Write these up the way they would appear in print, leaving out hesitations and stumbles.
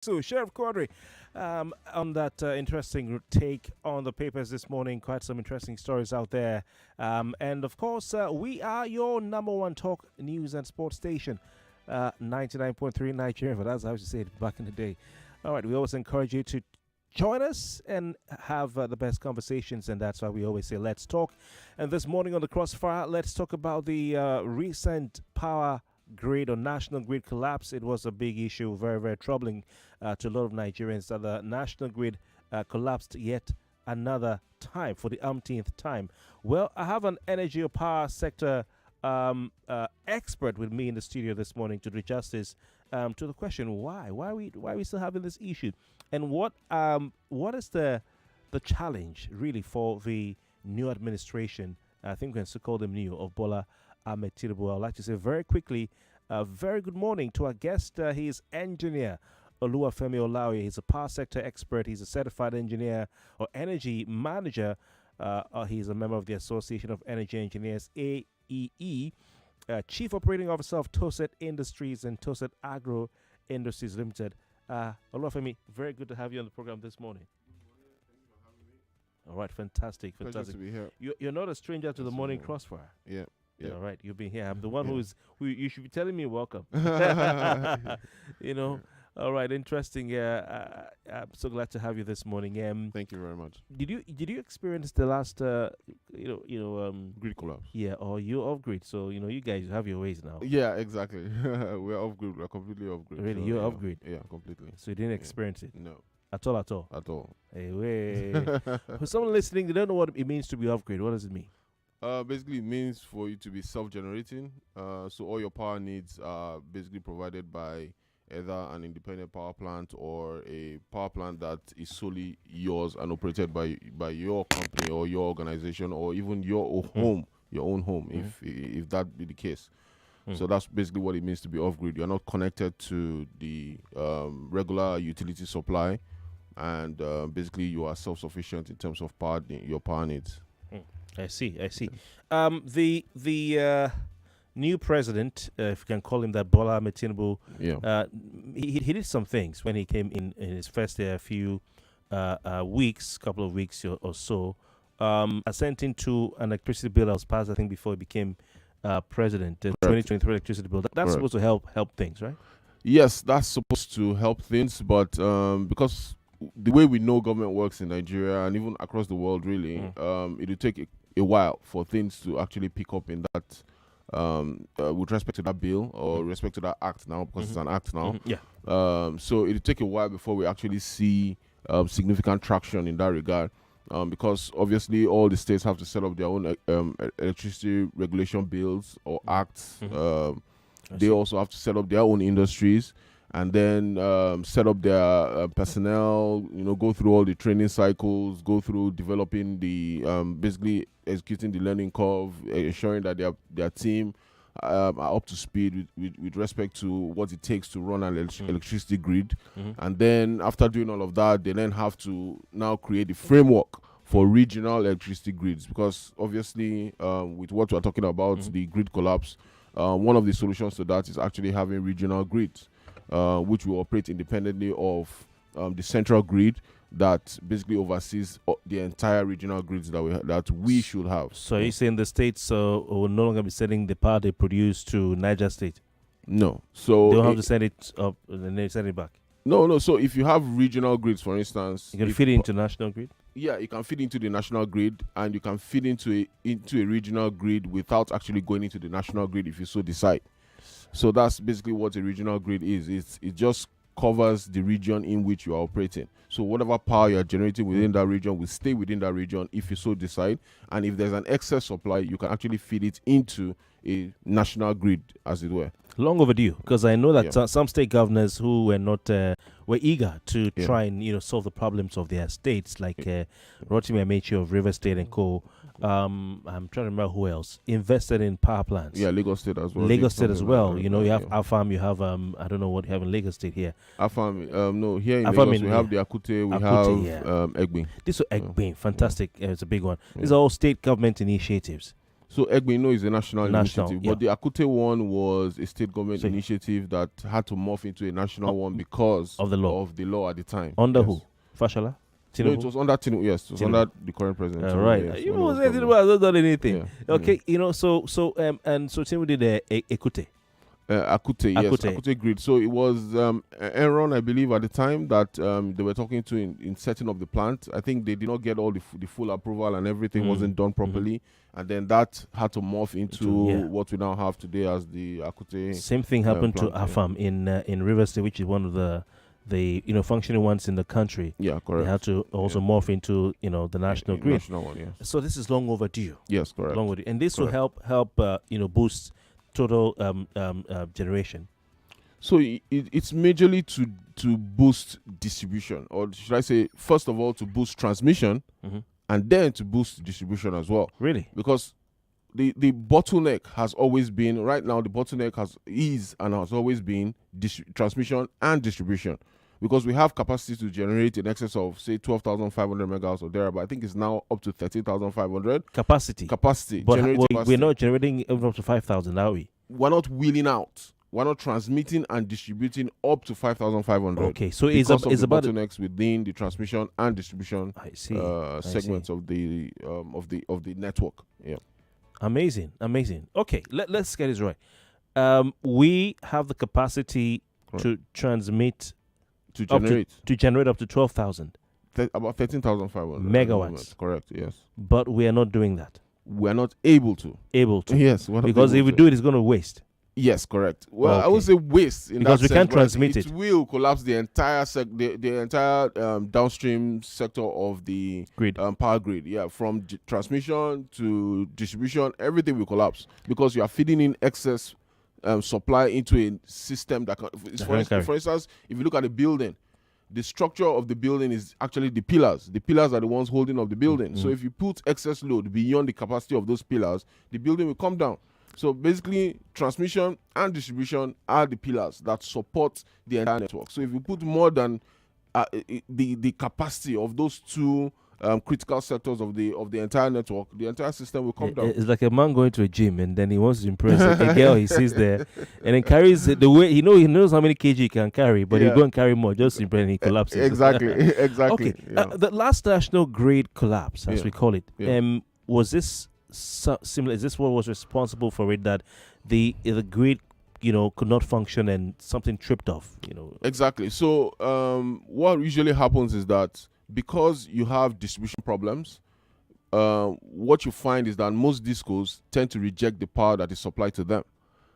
So, Sheriff Quadri, on that interesting take on the papers this morning, quite some interesting stories out there. And of course, we are your number one talk news and sports station, 99.3 Nigeria. But that's how you say it back in the day. All right, we always encourage you to join us and have the best conversations, and that's why we always say let's talk. And this morning on the Crossfire, let's talk about the recent power grid or national grid collapse. It was a big issue, very, very troubling to a lot of Nigerians that the national grid collapsed yet another time for the umpteenth time. Well, I have an energy or power sector expert with me in the studio this morning to do justice to the question why are we still having this issue, and what is the challenge really for the new administration? I think we can still call them new, of Bola Ahmed Tinubu. I'd like to say very quickly, very good morning to our guest. He is engineer Oluwafemi Olaoye. He's a power sector expert. He's a certified engineer or energy manager. He's a member of the Association of Energy Engineers, AEE, Chief Operating Officer of Toset Industries and Toset Agro Industries Limited. Oluwafemi, very good to have you on the program this morning. All right, fantastic. Pleasure to be here. You're not a stranger to the morning crossfire. Yeah. Yeah. All right, you've been here. I'm the one who you should be telling me welcome. You know. All right, interesting. I'm so glad to have you this morning. Thank you very much. Did you experience the last Grid collapse? Yeah, or you're off grid, so you guys have your ways now. Yeah, exactly. We're off grid. We're completely off grid. Really, so, you're off grid. Yeah, completely. So you didn't experience it No, at all, at all. at all. Hey, wait. For someone listening, they don't know what it means to be off grid. What does it mean? Basically, it means for you to be self-generating. So all your power needs are basically provided by either an independent power plant or a power plant that is solely yours and operated by your company or your organization or even your own home, if that be the case. So that's basically what it means to be off-grid. You're not connected to the regular utility supply, and basically you are self-sufficient in terms of your power needs. I see. The new president, if you can call him that, Bola Ahmed Tinubu, he did some things when he came in his first few couple of weeks or so. Assenting to an electricity bill that was passed, I think, before he became president, the 2023 electricity bill. That's supposed to help things, right? Yes, that's supposed to help things, but because the way we know government works in Nigeria and even across the world, really, it will take a while for things to actually pick up in that, with respect to that bill or respect to that act now, because it's an act now. So it will take a while before we actually see significant traction in that regard, because obviously all the states have to set up their own electricity regulation bills or acts. They also have to set up their own industries, and then set up their personnel, go through all the training cycles, go through developing the, basically executing the learning curve, ensuring that their team are up to speed with respect to what it takes to run an electricity grid. And then after doing all of that, they then have to now create the framework for regional electricity grids, because obviously with what we're talking about, the grid collapse, one of the solutions to that is actually having regional grids, which will operate independently of the central grid that basically oversees the entire regional grids that we should have. So are you saying the states will no longer be sending the power they produce to Niger State? No. So they don't have to send it up and then send it back? No. So if you have regional grids, for instance, you can feed it into national grid? Yeah, you can feed into the national grid, and you can feed into a regional grid without actually going into the national grid if you so decide. So that's basically what a regional grid is. It just covers the region in which you are operating. So whatever power you are generating within that region will stay within that region if you so decide. And if there's an excess supply, you can actually feed it into a national grid, as it were. Long overdue, because I know that some state governors who were not were eager to try and solve the problems of their states, like Rotimi Amechi of River State and Co. I'm trying to remember who else invested in power plants. Yeah, Lagos State as well. Lagos State as well. You have Afam, you have I don't know what you have in Lagos State here. Afam, no, here in Lagos we have the Akute, we have Egbin. This is Egbin, fantastic. It's a big one. These are all state government initiatives. So Egbino is a national initiative, yeah. but the Akute one was a state government So- initiative that had to morph into a national one because of the law. at the time. Under Yes. who? Fashola? No, Tinubu? it was under Tinubu. Yes, it was Tinubu. under the current president. Tinubu, Right. yes, You when he was say governor. Tinubu has not done anything. Yeah. Okay, so Tinubu did Ekute. Akute, yes, Akute grid. So it was Enron, I believe, at the time that they were talking to in setting up the plant. I think they did not get all the full approval and everything wasn't done properly. And then that had to morph into what we now have today as the Akute. Same thing happened plant, to AFAM in River State, which is one of the functioning ones in the country. Yeah, correct. They had to also morph into the national grid. National one, yes. So this is long overdue. Yes, correct. Long overdue, and this will help boost total generation. So it's majorly to boost distribution, or should I say, first of all, to boost transmission, and then to boost distribution as well. Really? Because the bottleneck has always been, right now, the bottleneck has always been transmission and distribution. Because we have capacity to generate in excess of, say, 12,500 megawatts or there, but I think it's now up to 13,500. Capacity. But we're not generating up to 5,000, are we? We're not wheeling out. We're not transmitting and distributing up to 5,500. Okay, so it's about bottlenecks within the transmission and distribution segments of the network. Yeah. Amazing. Okay, let's get this right. We have the capacity to transmit. To generate up to 12,000. About 13,500 megawatts. Correct, yes. But we are not doing that. We are not able to. Yes. Because if we do it, it's going to waste. Yes, correct. Well, okay. I would say waste because we can't transmit it. It will collapse the entire downstream sector of the grid, power grid. Yeah, from transmission to distribution, everything will collapse because you are feeding in excess supply into a system that can. For instance, if you look at the building, the structure of the building is actually the pillars. The pillars are the ones holding up the building. So if you put excess load beyond the capacity of those pillars, the building will come down. So basically, transmission and distribution are the pillars that support the entire network. So if you put more than the capacity of those two critical sectors of the entire network, the entire system will come down. It's like a man going to a gym and then he wants to impress a girl he sees there, and then carries the way he knows how many kg he can carry, but he go and carry more just to impress, and he collapses. Exactly. Okay. The last national grid collapse, as we call it, was this similar? Is this what was responsible for it, that the grid could not function and something tripped off? Exactly. So what usually happens is that, because you have distribution problems, what you find is that most discos tend to reject the power that is supplied to them.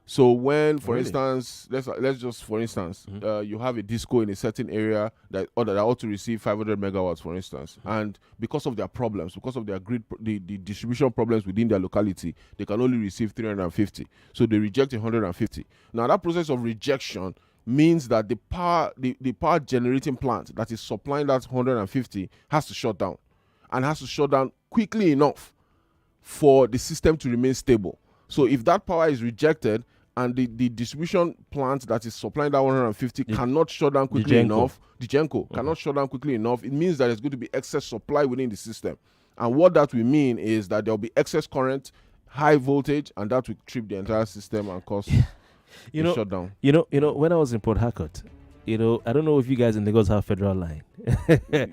So when, for instance, let's just for instance, you have a disco in a certain area that ought to receive 500 megawatts, for instance, and because of their problems, because of their grid, the distribution problems within their locality, they can only receive 350. So they reject 150. Now that process of rejection means that the power generating plant that is supplying that 150 has to shut down, and has to shut down quickly enough for the system to remain stable. So if that power is rejected and the distribution plant that is supplying that 150 cannot shut down quickly enough, the Genco cannot shut down quickly enough, it means that there's going to be excess supply within the system. And what that will mean is that there will be excess current, high voltage, and that will trip the entire system and cause shut down. When I was in Port Harcourt, I don't know if you guys in Lagos have Federal Line.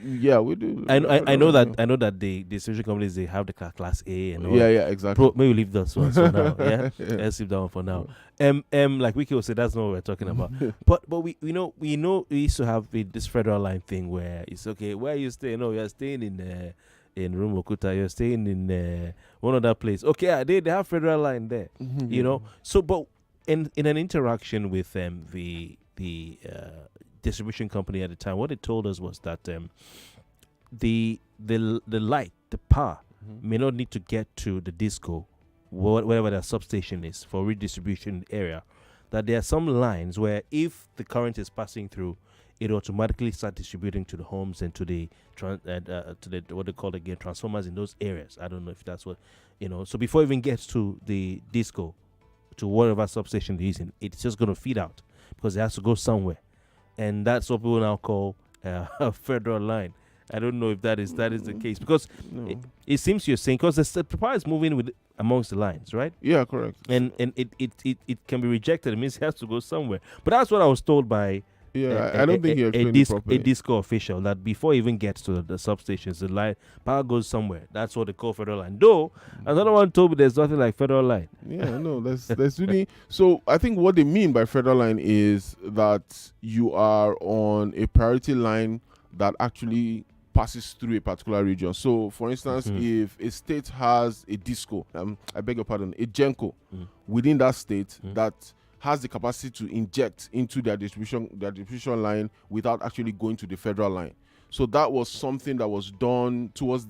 Yeah, we do. I know that the distribution companies, they have the class A and all. Yeah, exactly. Maybe leave those ones for now. Yeah, let's leave that one for now. Like Wiki will say, that's not what we're talking about. but we know we used to have this Federal Line thing where it's okay. Where are you staying? No, you're staying in Rumukuta. You're staying in one other place. Okay, they have Federal Line there. So but in an interaction with the distribution company at the time, what they told us was that the light, the power, may not need to get to the disco, whatever their substation is for redistribution area. That there are some lines where if the current is passing through, it automatically start distributing to the homes and to the what they call again transformers in those areas. I don't know if that's what So before it even gets to the disco, to whatever substation they're using, it's just going to feed out because it has to go somewhere. And that's what people now call a Federal Line. I don't know if that is the case, because No. it seems you're saying, because the power is moving with amongst the lines, right? Yeah, correct. And it can be rejected. It means it has to go somewhere. But that's what I was told by I don't think you explained it properly. a disco official, that before it even gets to the substations, the line power goes somewhere. That's what they call federal line. Though another one told me there's nothing like federal line. Yeah, no, that's really. So I think what they mean by federal line is that you are on a priority line that actually passes through a particular region. So, for instance, if a state has a disco, I beg your pardon, a genco within that state that has the capacity to inject into their distribution line without actually going to the federal line. So that was something that was done towards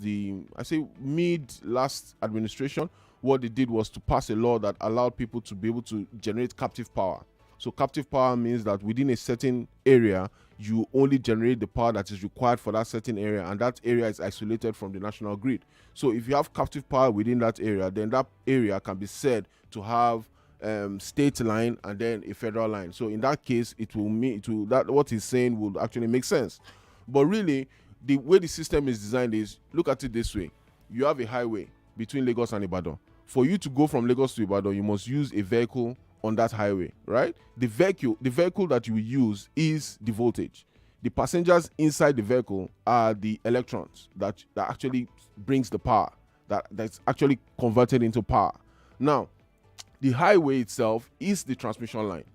mid last administration. What they did was to pass a law that allowed people to be able to generate captive power. So captive power means that within a certain area, you only generate the power that is required for that certain area, and that area is isolated from the national grid. So if you have captive power within that area, then that area can be said to have state line and then a federal line. So in that case, what he's saying would actually make sense. But really, the way the system is designed is, look at it this way: you have a highway between Lagos and Ibadan. For you to go from Lagos to Ibadan, you must use a vehicle on that highway, right? The vehicle that you use is the voltage. The passengers inside the vehicle are the electrons that actually brings the power, that's actually converted into power. Now, the highway itself is the transmission line.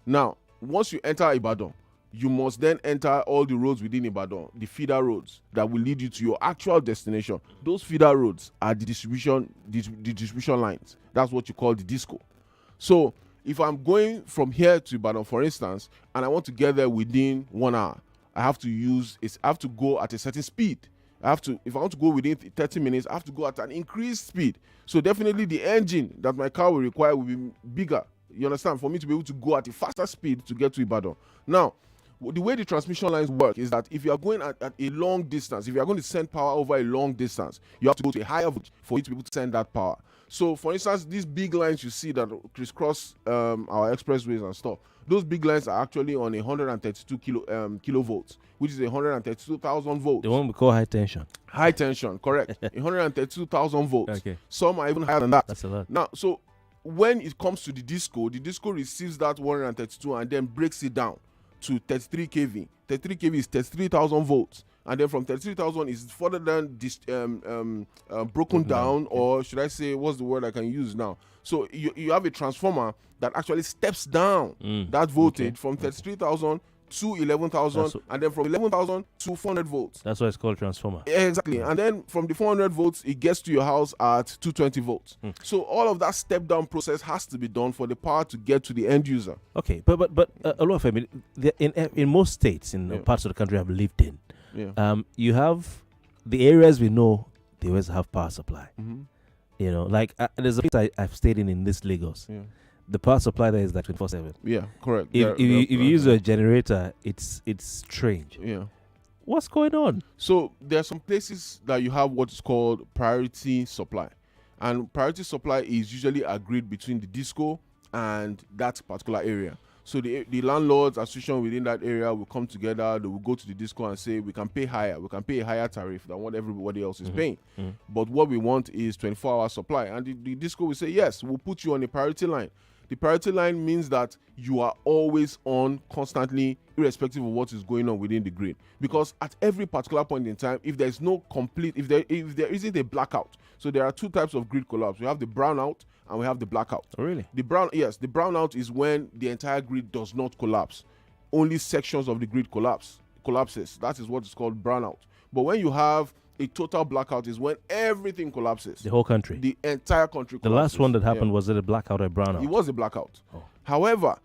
Now, once you enter Ibadan, you must then enter all the roads within Ibadan, the feeder roads that will lead you to your actual destination. Those feeder roads are the distribution lines. That's what you call the disco. So if I'm going from here to Ibadan, for instance, and I want to get there within 1 hour, I have to go at a certain speed. If I want to go within 30 minutes, I have to go at an increased speed. So definitely the engine that my car will require will be bigger. You understand? For me to be able to go at a faster speed to get to Ibadan. Now, the way the transmission lines work is that if you are going at a long distance, if you are going to send power over a long distance, you have to go to a higher voltage for you to be able to send that power. So, for instance, these big lines you see that crisscross our expressways and stuff, those big lines are actually on 132 kilovolts, which is 132,000 volts. The one we call high tension. High tension, correct. 132,000 volts. Okay. Some are even higher than that. That's a lot. Now, so when it comes to the disco receives that 132 and then breaks it down to 33 kV. 33 kV is 33,000 volts. And then from 33,000 is further than broken down, or should I say, what's the word I can use now? So you have a transformer that actually steps down that voltage from 33,000 to 11,000, and then from 11,000 to 400 volts. That's why it's called transformer. Exactly. And then from the 400 volts, it gets to your house at 220 volts. So all of that step down process has to be done for the power to get to the end user. Okay, but Oluwafemi, in most states, in parts of the country I've lived in, you have the areas we know they always have power supply. You know, like there's a place I've stayed in this Lagos. The power supply there is like 24/7. Yeah, correct. If you use a generator, it's strange. Yeah. What's going on? So there are some places that you have what is called priority supply, and priority supply is usually agreed between the disco and that particular area. So the landlords association within that area will come together. They will go to the disco and say, we can pay higher. We can pay a higher tariff than what everybody else is paying. But what we want is 24-hour supply. And the disco will say, yes, we'll put you on a priority line. The priority line means that you are always on constantly, irrespective of what is going on within the grid. Because at every particular point in time, if there is no complete, if there isn't a blackout, so there are two types of grid collapse. We have the brownout and we have the blackout. Oh, really? The brownout is when the entire grid does not collapse. Only sections of the grid collapses. That is what is called brownout. But when you have a total blackout is when everything collapses. The whole country. The entire country collapses. The last one that happened, was it a blackout or a brownout? It was a blackout. Oh. However,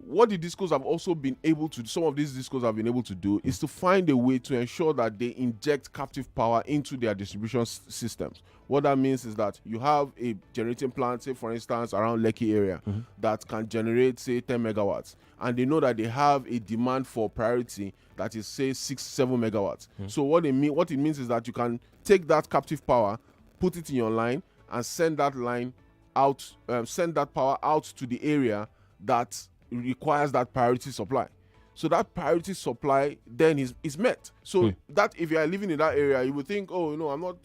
what the discos have also been able to do, some of these discos have been able to do, is to find a way to ensure that they inject captive power into their distribution systems. What that means is that you have a generating plant, say for instance around Lekki area, that can generate say 10 megawatts, and they know that they have a demand for priority that is say 6-7 megawatts. So what it means is that you can take that captive power, put it in your line, and send that line out, send that power out to the area that requires that priority supply. So that priority supply then is met. So that if you are living in that area, you would think, oh, I'm not,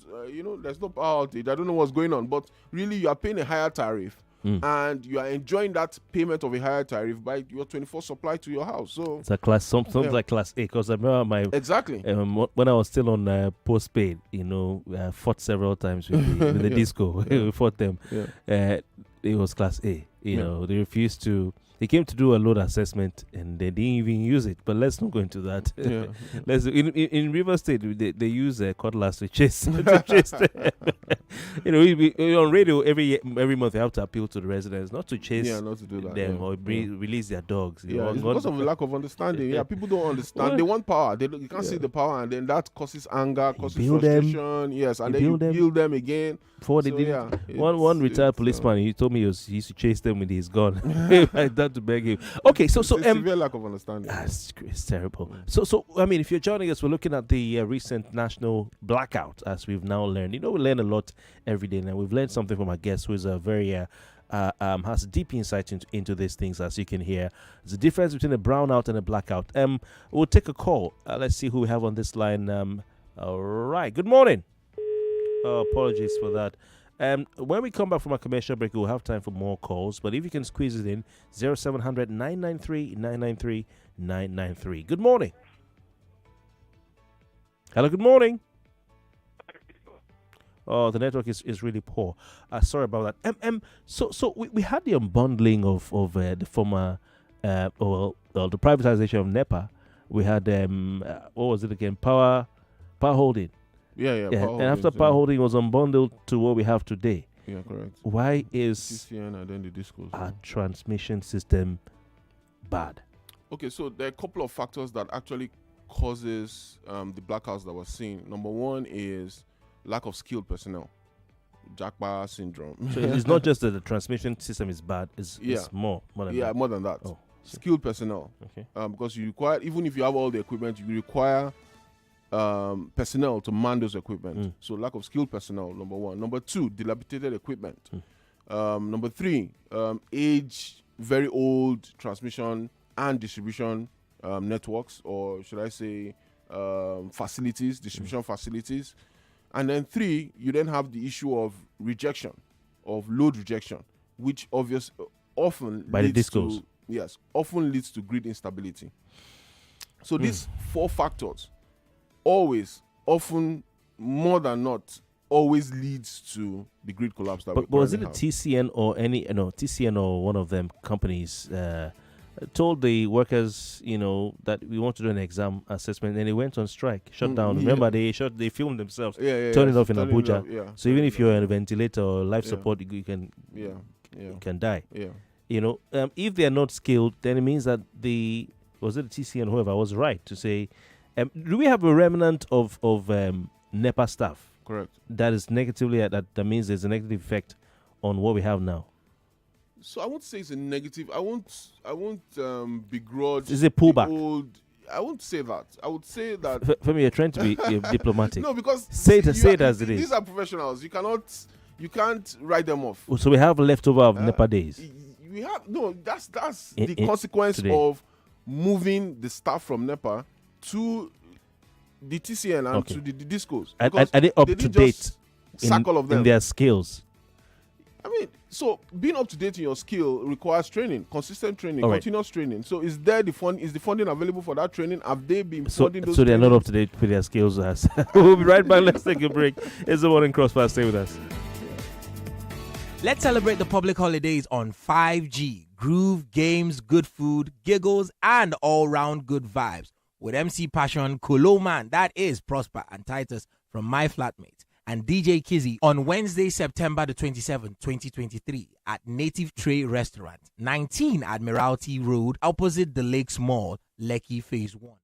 there's no power outage. I don't know what's going on. But really, you are paying a higher tariff. And you are enjoying that payment of a higher tariff by your 24 supply to your house. So it's a class, something like class A. Because I remember when I was still on postpaid, I fought several times with the disco. We fought them. It was class A. They refused to. They came to do a load assessment and they didn't even use it. But let's not go into that. Let's in River State they use cutlass to chase. To chase them. We on radio every month they have to appeal to the residents not to chase not to do that, them or release their dogs. It's because of a lack of understanding. People don't understand. They want power. You can't see the power, and then that causes anger, causes frustration. Yes, and then you build them again. Before they did, one retired policeman, he told me he used to chase them with his gun. I had to beg him. Okay, so severe lack of understanding. It's terrible. So I mean, if you're joining us, we're looking at the recent national blackout, as we've now learned. We learn a lot every day now. We've learned something from our guest, who is a very has deep insight into these things, as you can hear. There's a difference between a brownout and a blackout. We'll take a call. Let's see who we have on this line. All right. Good morning. Apologies for that. When we come back from our commercial break, we'll have time for more calls. But if you can squeeze it in, 0700 993 993 993. Good morning. Hello, good morning. Oh, the network is really poor. Sorry about that. So we had the unbundling of the former, the privatization of NEPA. We had what was it again? Power holding. Yeah. And after power holding was unbundled to what we have today. Yeah, correct. Why is TCN and then the discos, our transmission system bad? Okay, so there are a couple of factors that actually causes the blackouts that we're seeing. Number one is lack of skilled personnel, Jackpot syndrome. So it's not just that the transmission system is bad; it's more than that. More than that. Oh, skilled personnel. Okay. Because you require, even if you have all the equipment, you require personnel to man those equipment. So lack of skilled personnel, number one. Number two, dilapidated equipment. Number three, age, very old transmission and distribution networks, or should I say facilities, distribution facilities. And then three, you then have the issue of rejection, of load rejection, which often by leads the discos. Often leads to grid instability. So these four factors often, more than not, always leads to the grid collapse that but was it a TCN or TCN or one of them companies told the workers, that we want to do an exam assessment, and they went on strike, shut down. Remember, they filmed themselves, turn it off in Abuja. So even if you're on a ventilator or life support, you can die. If they are not skilled, then it means that was it the TCN, whoever was right to say, do we have a remnant of NEPA staff? Correct. That is negatively, that means there's a negative effect on what we have now. So I won't say it's a negative. I won't begrudge. Is it pullback? I won't say that. I would say that. Femi, you're trying to be diplomatic. No, because say it as it is. These are professionals. You can't write them off. So we have leftover of NEPA days. We have That's the consequence of moving the staff from NEPA to the TCN and to the discos. Are they up to date all of them in their skills? I mean, so being up to date in your skill requires training, consistent training, continuous training. So is the funding available for that training? Have they been funding those? So they're not up to date with their skills. We'll be right back. Let's take a break. It's the Morning Crossfire. Stay with us. Let's celebrate the public holidays on 5G. Groove, games, good food, giggles, and all-round good vibes. With MC Passion, Kolo Man, that is Prosper, and Titus from My Flatmate, and DJ Kizzy on Wednesday, September the 27th, 2023 at Native Tray Restaurant, 19 Admiralty Road, opposite the Lakes Mall, Lekki Phase 1.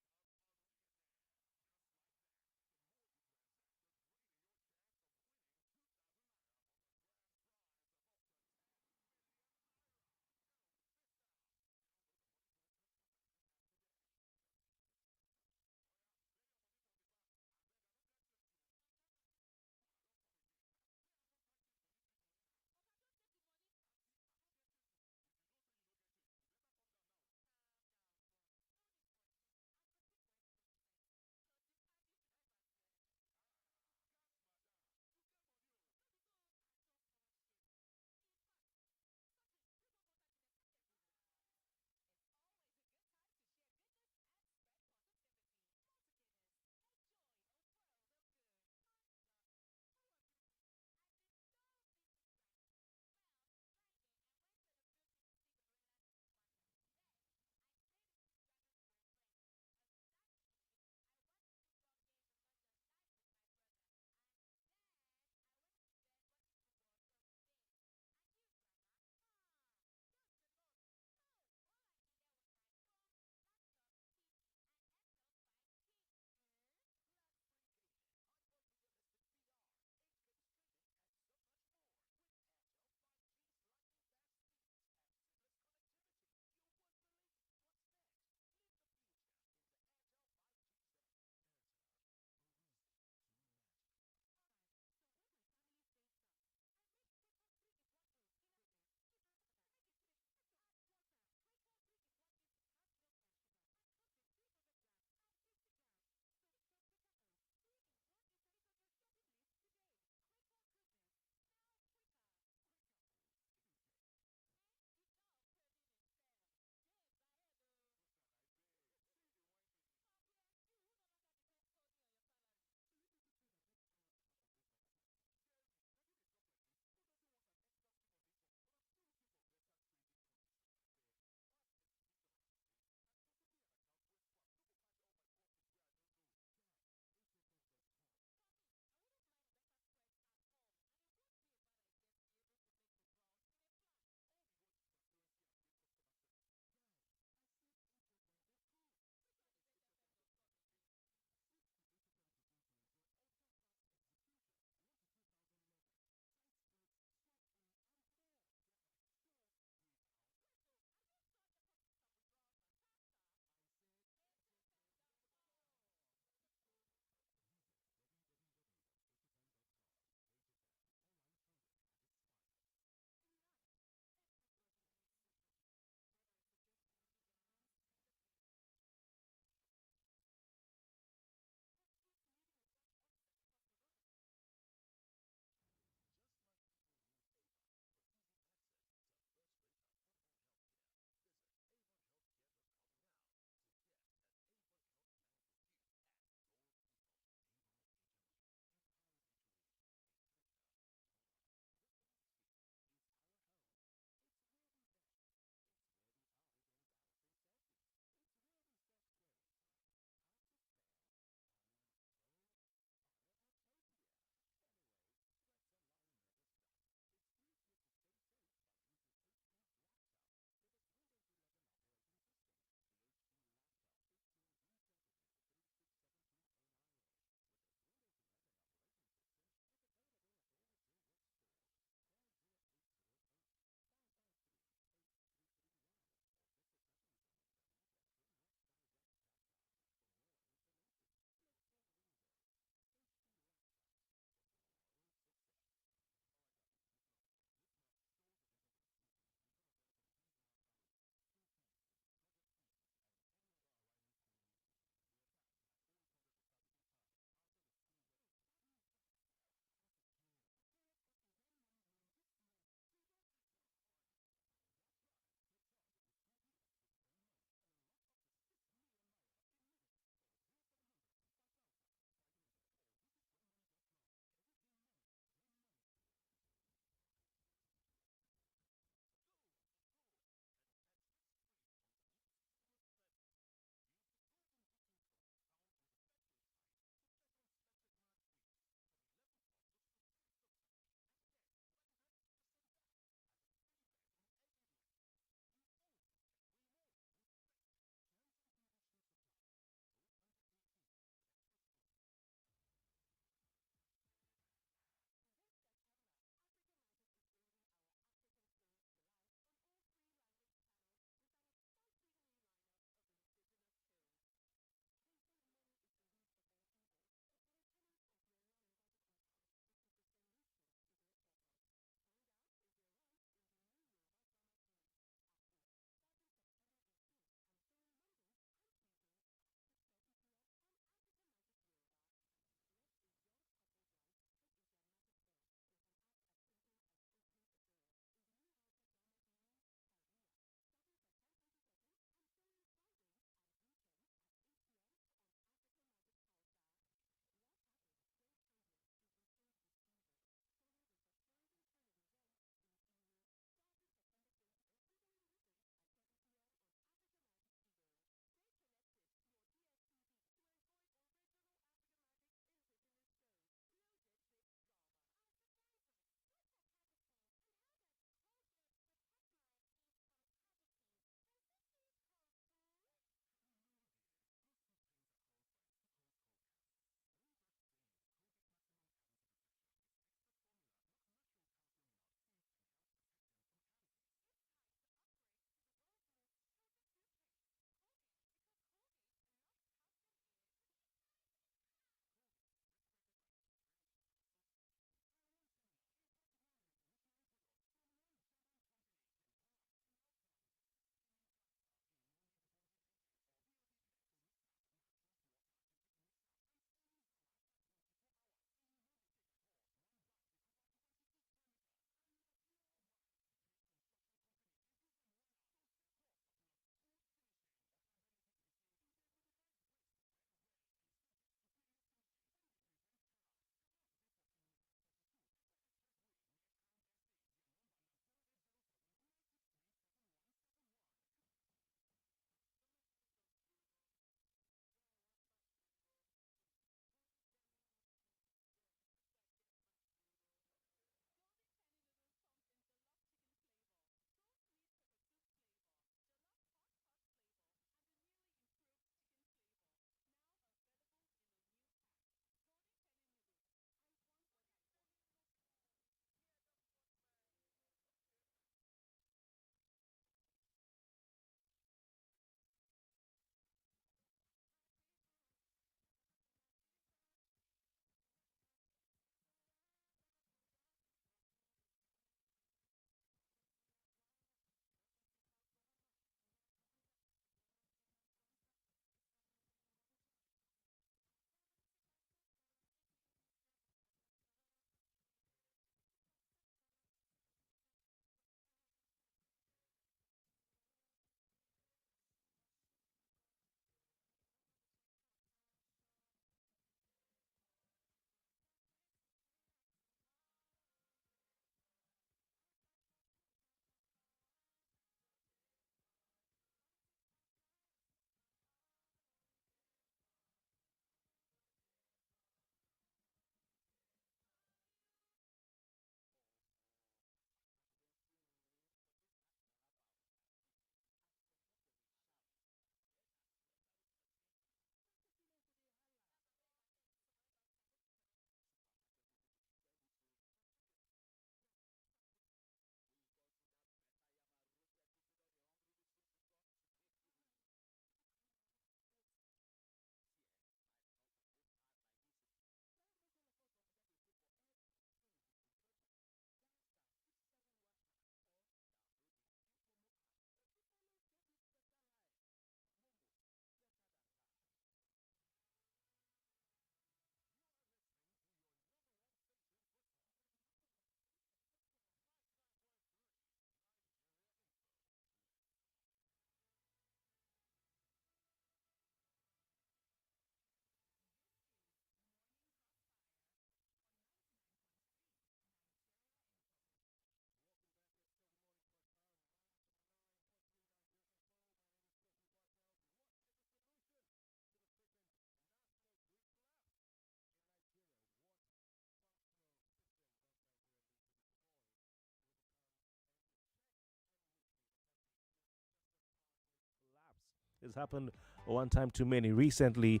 It's happened one time too many. Recently,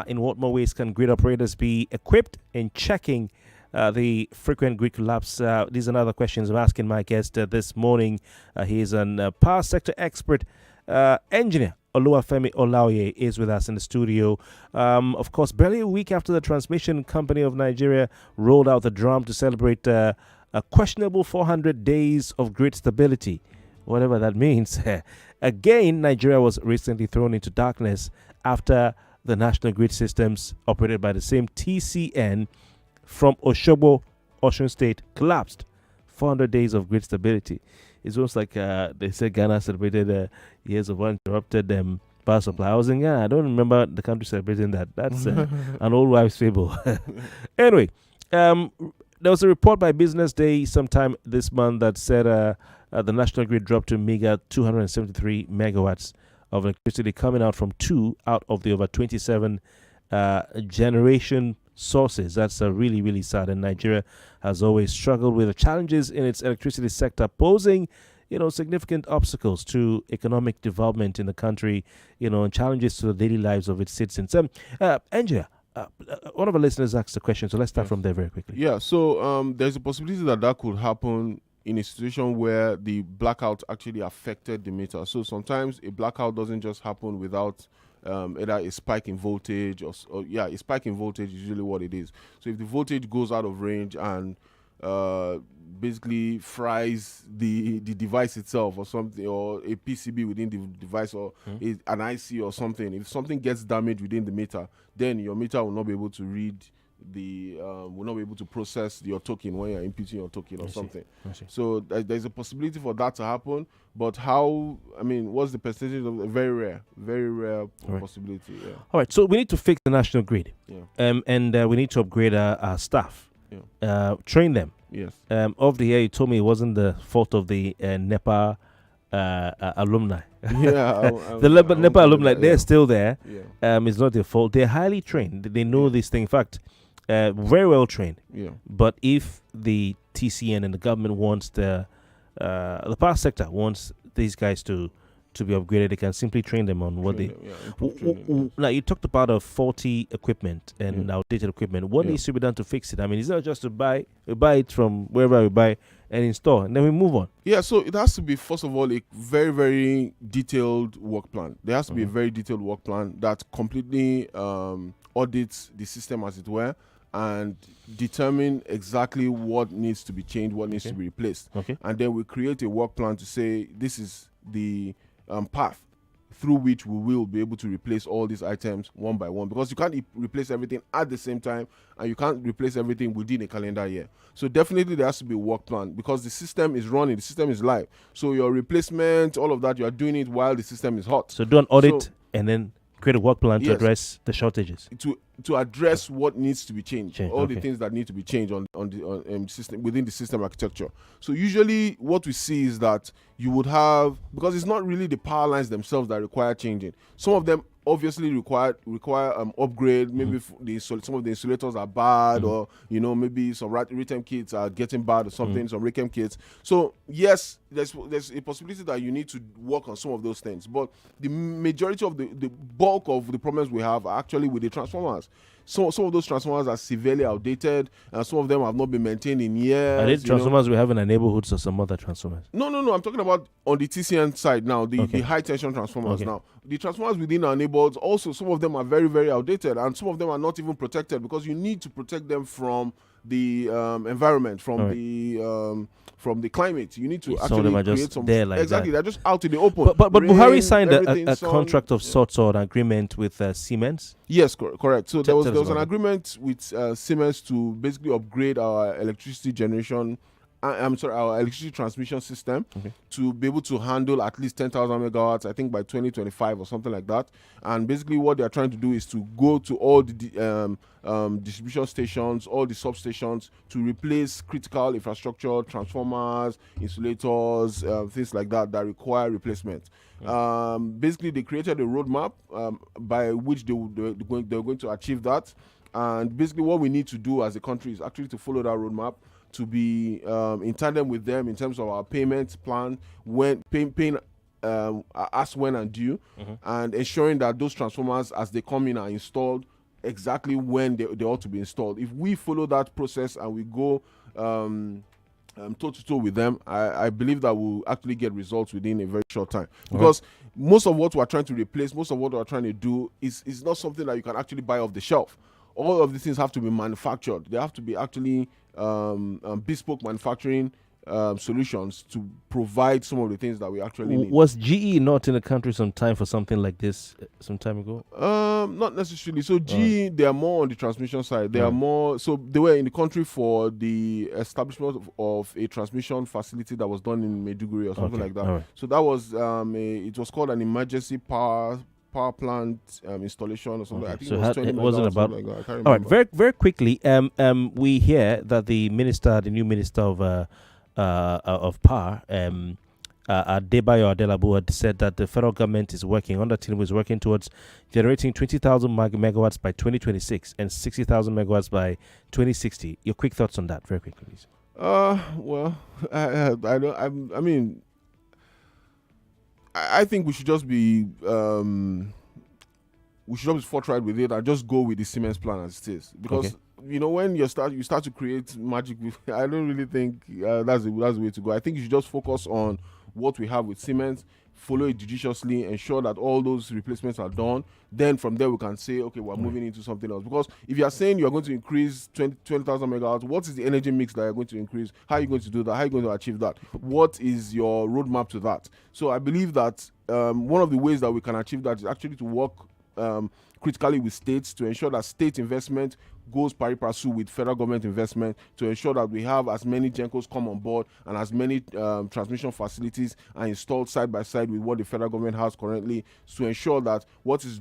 in what more ways can grid operators be equipped in checking the frequent grid collapse? These are another questions I'm asking my guest this morning. He is a power sector expert, engineer. Oluwafemi Olaoye is with us in the studio. Of course, barely a week after the Transmission Company of Nigeria rolled out the drum to celebrate a questionable 400 days of grid stability, whatever that means. Again, Nigeria was recently thrown into darkness after the national grid systems operated by the same TCN from Osogbo, Osun State, collapsed. 400 days of grid stability. It's almost like they said Ghana celebrated years of uninterrupted power supply. I was in Ghana. I don't remember the country celebrating that. That's an old wives' fable. Anyway, there was a report by Business Day sometime this month that said the national grid dropped to meager 273 megawatts of electricity coming out from 2 out of the over 27 generation sources. That's really, really sad. And Nigeria has always struggled with the challenges in its electricity sector, posing, significant obstacles to economic development in the country, and challenges to the daily lives of its citizens. Engineer, one of our listeners asked a question, so let's start from there very quickly. Yeah, so there's a possibility that could happen in a situation where the blackout actually affected the meter. So sometimes a blackout doesn't just happen without either a spike in voltage a spike in voltage is usually what it is. So if the voltage goes out of range and basically fries the device itself or something, or a PCB within the device, or an IC or something, if something gets damaged within the meter, then your meter will not be able to read will not be able to process your token when you're inputting your token or something. So there's a possibility for that to happen, but what's the percentage of very rare possibility. Yeah. All right, so we need to fix the national grid. Yeah. And we need to upgrade our staff. Yeah. Train them. Yes. Of the year, you told me it wasn't the fault of the NEPA alumni. Yeah. The NEPA alumni, they're yeah. still there. Yeah. It's not their fault. They're highly trained. They know this thing. In fact, very well trained. Yeah. But if the TCN and the government wants the power sector wants these guys to be upgraded, they can simply train them on what they. Now, you talked about faulty equipment and outdated equipment. What needs to be done to fix it? I mean, it's not just to buy it from wherever we buy and install, and then we move on. Yeah, so it has to be, first of all, a very, very detailed work plan. There has to be a very detailed work plan that completely audits the system, as it were, and determine exactly what needs to be changed, what needs to be replaced. Okay. And then we create a work plan to say this is the path through which we will be able to replace all these items one by one, because you can't replace everything at the same time, and you can't replace everything within a calendar year. So definitely there has to be a work plan, because the system is running, the system is live. So your replacement, all of that, you are doing it while the system is hot. So do an audit and then create a work plan to address the shortages. To address what needs to be changed, all the things that need to be changed on the system, within the system architecture. So usually what we see is that you would have, because it's not really the power lines themselves that require changing. Some of them obviously require upgrade. Maybe some of the insulators are bad, or maybe some RTEM kits are getting bad or something. Some RTEM kits. So yes, there's a possibility that you need to work on some of those things, but the majority of the bulk of the problems we have are actually with the transformers. So some of those transformers are severely outdated, and some of them have not been maintained in years. Are they transformers we have in our neighborhoods or some other transformers? No. I'm talking about on the TCN side now, the high tension transformers now. The transformers within our neighborhoods, also some of them are very, very outdated, and some of them are not even protected, because you need to protect them from the environment, from the climate. You need to actually create some. There like exactly, that. they're just out in the open. But Buhari signed a sun, contract of sorts, or an agreement with Siemens. Yes, correct. So there was an agreement with Siemens to basically upgrade our electricity generation. Our electricity transmission system to be able to handle at least 10,000 megawatts, I think by 2025 or something like that. And basically what they're trying to do is to go to all the distribution stations, all the substations, to replace critical infrastructure, transformers, insulators, things like that require replacement. Basically, they created a roadmap by which they're going to achieve that. And basically what we need to do as a country is actually to follow that roadmap, to be in tandem with them in terms of our payment plan, when paying as when and due, and ensuring that those transformers, as they come in, are installed exactly when they ought to be installed. If we follow that process and we go toe to toe with them, I believe that we'll actually get results within a very short time. Because most of what we're trying to replace, most of what we're trying to do is not something that you can actually buy off the shelf. All of these things have to be manufactured. They have to be actually bespoke manufacturing solutions to provide some of the things that we actually need. Was GE not in the country some time for something like this some time ago? Not necessarily. So GE, they are more on the transmission side. They are more. So they were in the country for the establishment of a transmission facility that was done in Maiduguri or something like that. So that was it was called an emergency power plant installation or something. I think it wasn't about. Like that. I can't remember. All right, very very quickly. We hear that the new minister of power, Adebayo Adelabu, had said that the federal government is working towards generating 20,000 megawatts by 2026 and 60,000 megawatts by 2060. Your quick thoughts on that, very quickly, please. Well, I think we should just be forthright with it and just go with the Siemens plan as it is, because when you start to create magic with, I don't really think that's the way to go. I think you should just focus on what we have with Siemens, follow it judiciously, ensure that all those replacements are done. Then from there we can say, okay, we're moving into something else. Because if you are saying you're going to increase 20,000 megawatts, what is the energy mix that you're going to increase? How are you going to do that? How are you going to achieve that? What is your roadmap to that? So I believe that one of the ways that we can achieve that is actually to work critically with states to ensure that state investment goes pari passu with federal government investment, to ensure that we have as many GENCOs come on board and as many transmission facilities are installed side by side with what the federal government has currently, to ensure that what is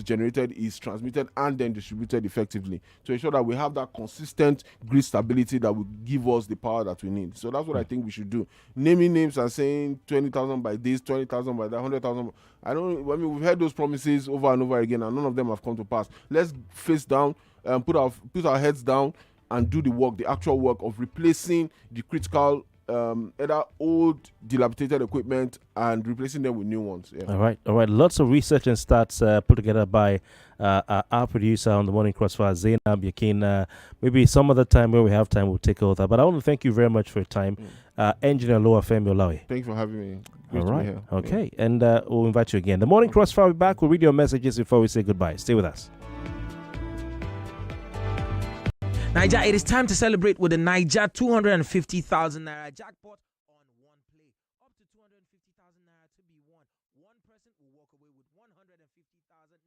generated is transmitted and then distributed effectively, to ensure that we have that consistent grid stability that will give us the power that we need. So that's what I think we should do. Naming names and saying 20,000 by this, 20,000 by that, 100,000. We've heard those promises over and over again, and none of them have come to pass. Let's face down, put our heads down and do the work, the actual work of replacing the critical either old dilapidated equipment and replacing them with new ones. All right. Lots of research and stats put together by our producer on the Morning Crossfire, Zainab Yakin. Maybe some other time when we have time we'll take over. But I want to thank you very much for your time. Engineer Oluwafemi Olaoye. Thanks for having me. Great All to be right. here. Okay. And we'll invite you again. The Morning Crossfire will be back. We'll read your messages before we say goodbye. Stay with us. Niger, it is time to celebrate with the Niger 250,000 Naira jackpot on one play. Up to 250,000 Naira to be won. One person will walk away with 150,000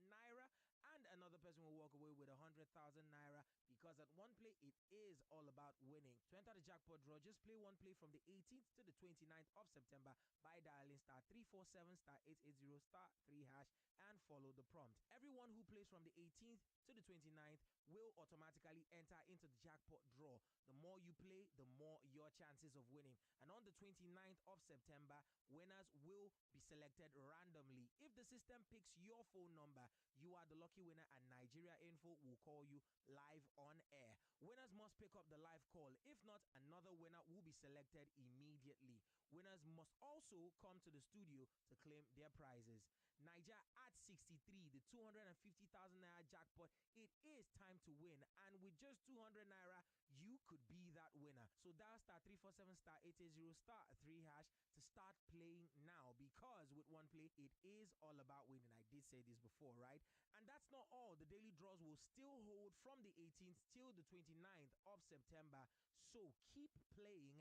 Naira and another person will walk away with 100,000 Naira, because at one play it is all about winning. To enter the jackpot draw, just play one play from the 18th to the 29th of September by dialing *347 *880 *3# and follow the prompt. Everyone who plays from the 18th to the 29th will automatically enter into the jackpot draw. The more you play, the more your chances of winning. And on the 29th of September, winners will be selected randomly. If the system picks your phone number, you are the lucky winner and Nigeria Info will call you live on air. Winners must pick up the live call. If not, another winner will be selected immediately. Winners must also come to the studio to claim their prizes. Niger at 63, the 250,000 Naira jackpot. It is time to win, and with just 200 Naira, you could be that winner. So dial *347 *880 *3# to start playing now, because with one play, it is all about winning. I did say this before, right? And that's not all. The daily draws will still hold from the 18th till the 29th of September. So keep playing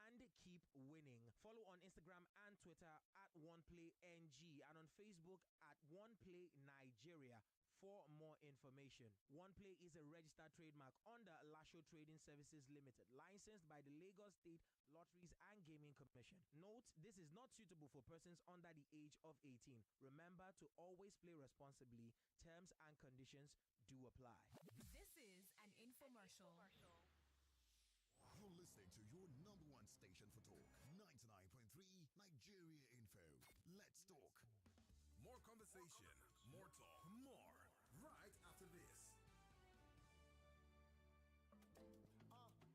and keep winning. Follow on Instagram and Twitter at OnePlayNG and on Facebook at OnePlayNigeria for more information. OnePlay is a registered trademark under Lasho Trading Services Limited, licensed by the Lagos State Lotteries and Gaming Commission. Note, this is not suitable for persons under the age of 18. Remember to always play responsibly. Terms and conditions do apply. This is an infomercial. You're listening to your number one station for talk, 99.3 Nigeria Info. Let's talk. More conversation, more talk, more right after this.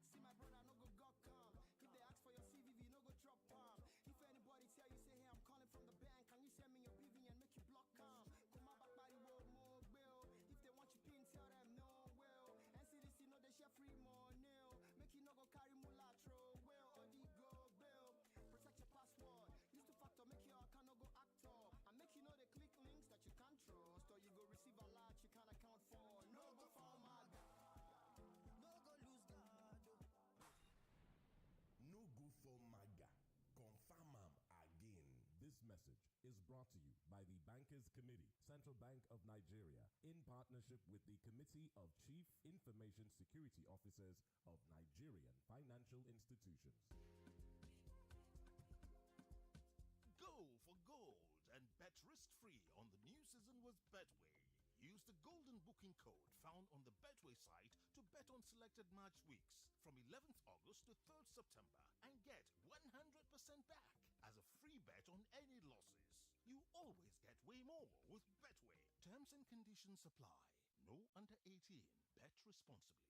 See my brother no go calm. If they ask for your CVV, no go drop palm. If anybody tell you say, hey, I'm calling from the message is brought to you by the Bankers Committee, Central Bank of Nigeria, in partnership with the Committee of Chief Information Security Officers of Nigerian Financial Institutions. Go for gold and bet risk-free on the new season with Betway. Use the golden booking code found on the Betway site to bet on selected match weeks from 11th August to 3rd September and get 100% back as a free bet on any losses. You always get way more with Betway. Terms and conditions apply. No under 18. Bet responsibly.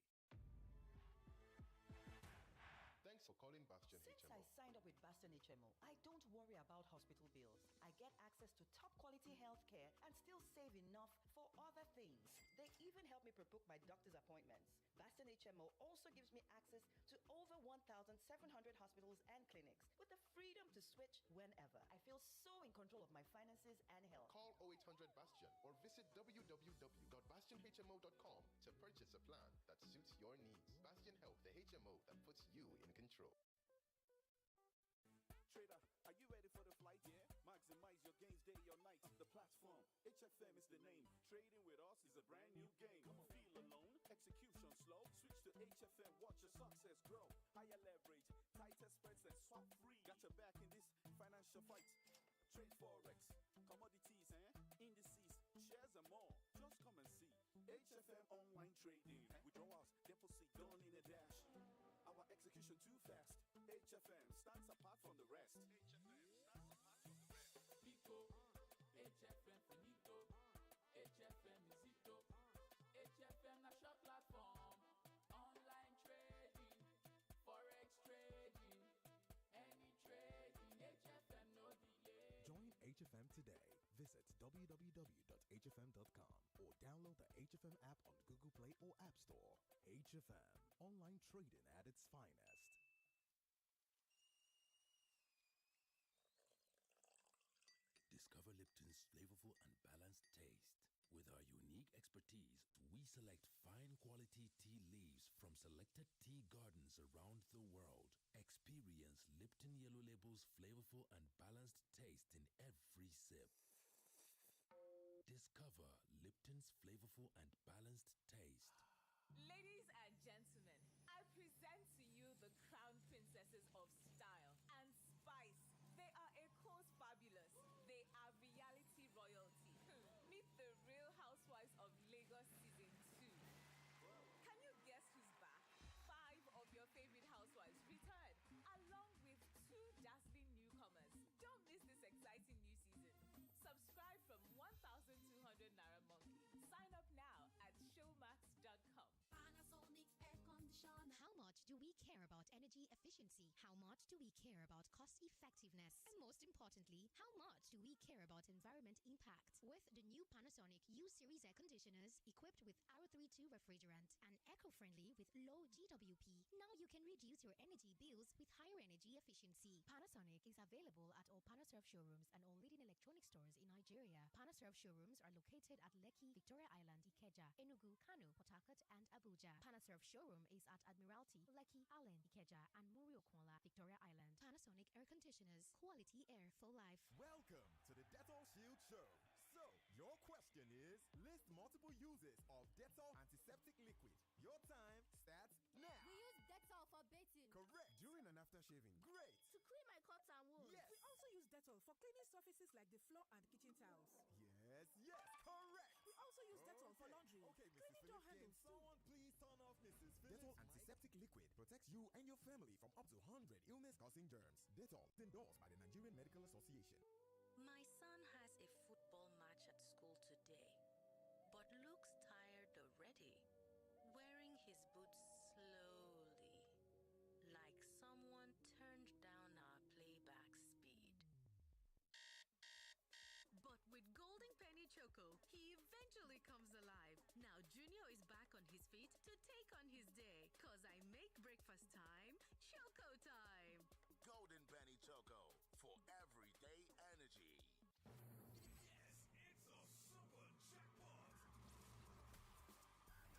Thanks for calling Bastion Since HMO. I signed up with Bastion HMO, I don't worry about hospital bills. I get access to top quality healthcare and still save enough for other things. They even help me pre-book my doctor's appointments. Bastion HMO also gives me access to over 1,700 hospitals and clinics with the freedom to switch whenever. I feel so in control of my finances and health. Call 0800 Bastion or visit www.bastionhmo.com to purchase a plan that suits your needs. Bastion Health, the HMO that puts you in control. Trader, are you ready for the flight? Yeah? Maximize your gains day or night. The platform, HFM is the name. Trading with us is a brand new game. Feel alone, execution slow. Switch to HFM, watch your success grow. Higher leverage, tighter spreads and swap free. Got your back in this financial fight. Trade forex, commodities, indices, shares and more. Just come and see. HFM online trading. Withdrawals, deposit done in a dash. Our execution too fast. HFM stands apart from the rest. HFM stands apart from the rest. Pico, HFM finito, HFM is ito. HFM national platform, online trading, forex trading, any trading, HFM no delay. Join HFM today. Visit www.hfm.com or download the HFM app on Google Play or App Store. HFM, online trading at its finest. Discover Lipton's flavorful and balanced taste. With our unique expertise, we select fine quality tea leaves from selected tea gardens around the world. Experience Lipton Yellow Label's flavorful and balanced taste in every sip. Discover Lipton's flavorful and balanced taste. Ladies and gentlemen, I present to you the crown princesses of style and spice. They are a course fabulous. They are reality royalty. Meet the Real Housewives of Lagos Season 2. Can you guess who's back? 5 of your favorite housewives return, along with 2 dazzling newcomers. Don't miss this exciting new season. Subscribe from 1,200 Naira monthly. Sign up now at showmax.com. Panasonic air conditioner. How much do we care about energy efficiency? How much do we care about cost effectiveness? And most importantly, how much do we care about environment impact? With the new Panasonic U-Series air conditioners equipped with R32 refrigerant and eco-friendly with low GWP, now you can reduce your energy bills with higher energy efficiency. Panasonic is available at all Panaserve showrooms and all leading electronic stores in Nigeria. Panaserve showrooms are located at Lekki, Victoria Island, Ikeja, Enugu, Kano, Port Harcourt, and Abuja. Panaserve showroom is at Admiralty, Lekki, Allen, Ikeja, and Muri-Okwala, Victoria Island. Panasonic air conditioners, quality air for life. Welcome to the Dettol Shield Show. So, your question is, list multiple uses of Dettol antiseptic liquid. Your time starts now. We use Dettol for bathing. Correct. During and after shaving. Great. To clean my cuts and wounds. Yes. We also use Dettol for cleaning surfaces like the floor and kitchen tiles. Yes, correct. We also use Dettol for laundry. Okay, Mrs. Cleaning door Phillips, handles too. someone please turn off Mrs. Phillips. Dettol antiseptic liquid protects you and your family from up to 100 illness-causing germs. Dettol, endorsed by the Nigerian Medical Association. My son has a football match at school today, but looks tired already. Wearing his boots slowly, like someone turned down our playback speed. But with Golden Penny Choco, he eventually comes alive. Now Junior is back on his feet to take on his day. Cause I make breakfast time, Choco time. Golden Penny Choco for everyday energy. Yes, it's a super jackpot.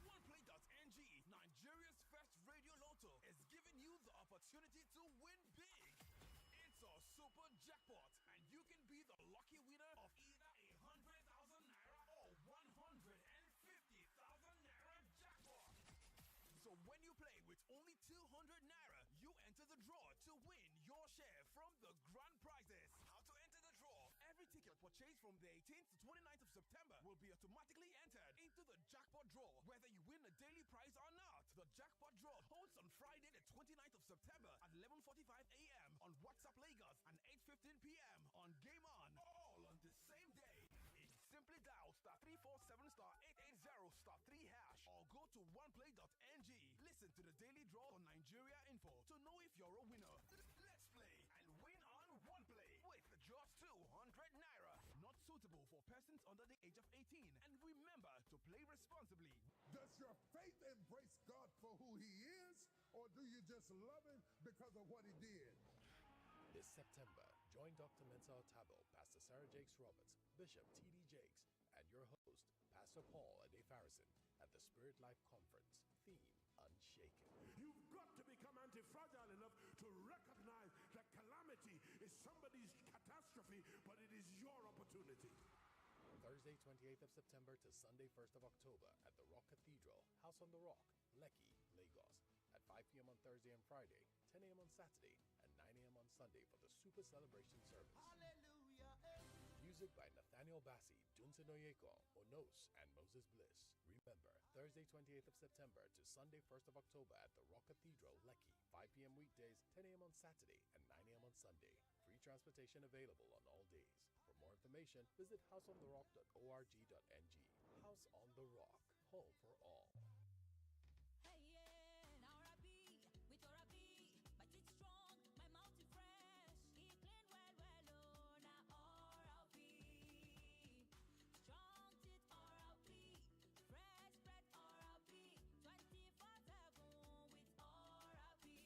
OnePlay.ng, Nigeria's first radio lotto, is giving you the opportunity to win big. It's a super jackpot, and you can be the With only 200 naira, you enter the draw to win your share from the grand prizes. How to enter the draw? Every ticket purchased from the 18th to 29th of September will be automatically entered into the jackpot draw, whether you win a daily prize or not. The jackpot draw holds on Friday, the 29th of September at 11:45 a.m. on WhatsApp Lagos and 8:15 p.m. on Game On. All on the same day. Simply dial *347*880*3# or go to oneplay.ng. Listen to the daily draw on Nigeria Info to know if you're a winner. Let's play and win on OnePlay with just 200 naira. Not suitable for persons under the age of 18. And remember to play responsibly. Does your faith embrace God for who He is, or do you just love Him because of what He did? This September, join Dr. Mensa Otabo, Pastor Sarah Jakes Roberts, Bishop T.D. Jakes, and your host, Pastor Paul Adefarison, at the Spirit Life Conference. Theme, Unshaken. You've got to become anti-fragile enough to recognize that calamity is somebody's catastrophe, but it is your opportunity. Thursday, 28th of September to Sunday, 1st of October at the Rock Cathedral, House on the Rock, Lekki, Lagos. At 5 p.m. on Thursday and Friday, 10 a.m. on Saturday, and 9 a.m. on Sunday for the Super Celebration Service. Hallelujah. Music by Nathaniel Bassi, Dunsin Oyeko, Onos, and Moses Bliss. Remember, Thursday 28th of September to Sunday 1st of October at the Rock Cathedral, Lekki. 5 p.m. weekdays, 10 a.m. on Saturday, and 9 a.m. on Sunday. Free transportation available on all days. For more information, visit houseontherock.org.ng. House on the Rock, home for all. Hey, yeah, now I be with Orabi. My teeth strong, my mouth is fresh. He clean well, oh, now Orabi. Strong teeth Orabi. Fresh bread Orabi. 24/7 with Orabi.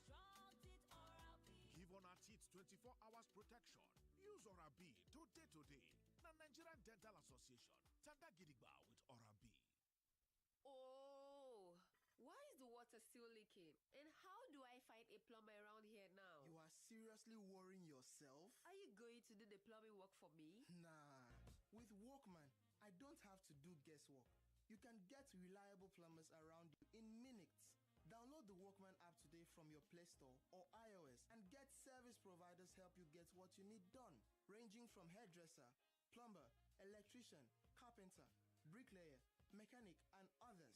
Strong teeth Orabi. Give on our teeth 24 hours protection. Use Orabi today. Na Nigerian Dental Association. Tanda Gidigba with Orabi. Oh, why is the water still leaking? And how do I find a plumber around here now? You are seriously worrying yourself? Are you going to do the plumbing work for me? Nah. With Walkman, I don't have to do guesswork. You can get reliable plumbers around you in minutes. Download the Walkman app today from your Play Store or iOS and get service providers help you get what you need done, ranging from hairdresser, plumber, electrician, carpenter, bricklayer, mechanic, and others.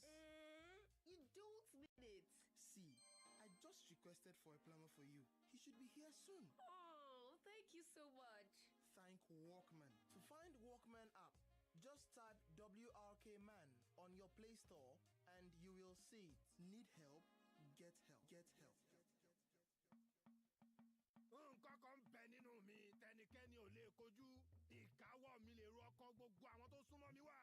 You don't mean it. See, I just requested for a plumber for you. He should be here soon. Oh, thank you so much. Thank Walkman. To find Walkman app, just type WRK Man on your Play Store and you will see it. Need help? Get help. Get help. nǹkan kan bẹ nínú mi tẹnikẹ́ni ò lè kojú ìkáwọ́ mi lè ro ọkàn gbogbo àwọn tó súnmọ́ mi wá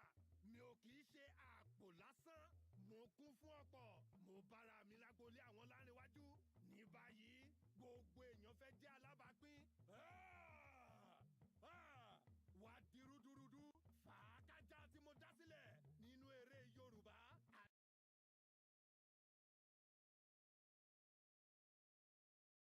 mi ò kì í ṣe àpò lásán mo kún fún ọ̀pọ̀ mo bára mi lágbolé àwọn lárinwájú ní báyìí gbogbo